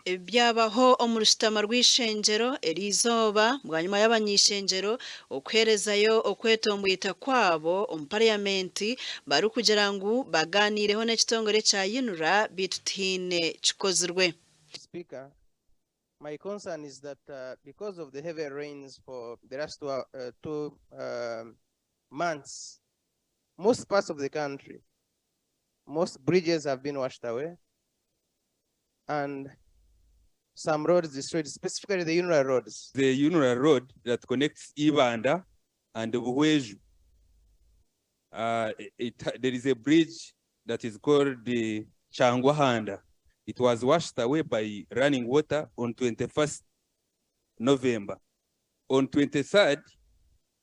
Byabaho omurusitama rw'ishenjero erizoba bwanyuma y'abanyishenjero okwerezayo okwetomwita kwabo omuparliamenti bari kugira ngu baganireho n'ekitongore kya yinura bitutine kikozirwe. Speaker, my concern is that because of the heavy rains for the last two months, most parts of the country, most bridges have been washed away and some roads destroyed, specifically the Yunura roads. The Yunura road that connects IBANDA and Buweju. There is a bridge that is called the Kyangwa. It was washed away by running water on 21st November. On 23rd,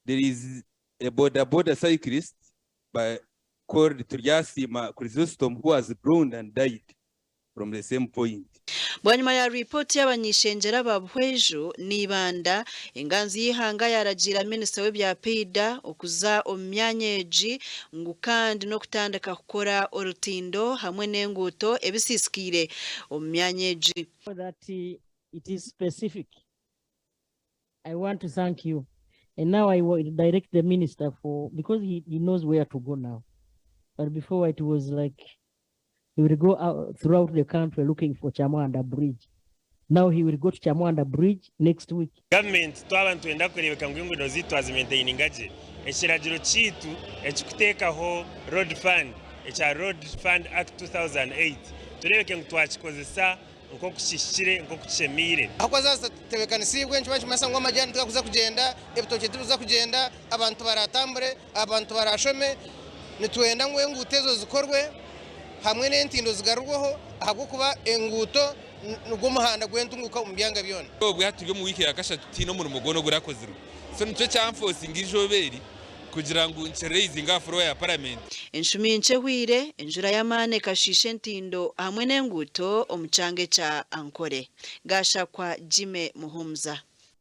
there is a border cyclist called Turyasima Chrysostom who was drowned and died from the same point. Bwanyuma ya report y'abanyishenjera babweju nibanda Enganzi yihanga yaragira Minisita w'ebya PIDA okuza omyanyeji ngu kandi no kutandika kukora orutindo hamwe n'enguto ebisisikire omyanyeji. That it is specific. I want to thank you, and now I will direct the minister because he knows where to go now, but before it was like he will go out throughout the country looking for Chamwanda Bridge. Now he will go to Chamwanda Bridge next week. Government twabantu enda kurebeka ngo ingudo zitu azimaintainingaje ekiragiro kitu ekikutekaho road fund echa road fund act 2008 turebeke ngo twakikozesa nko kushishire nko kuchemire Akwaza tebekanisiibwe nchwa chimasa ngo amajani tukakuza kugenda ebitoke tuza kugenda abantu baratambure abantu barashome nitwenda ngo engutezo zikorwe hamwe n'entindo zigarurwaho ahubwo kuba enguto n'umuhanda gwentunguka mu byanga byone bwatubyo mu wiki yakashatu tino mu mugono gurakozirwa so nicyo cyamfosinga ijoberi kugira ngo nchereze afro ya parliament enshumi nchehwire enjura y'amane kashishe ntindo hamwe n'enguto omucyange cya ankore gasha kwa Jime Muhumza.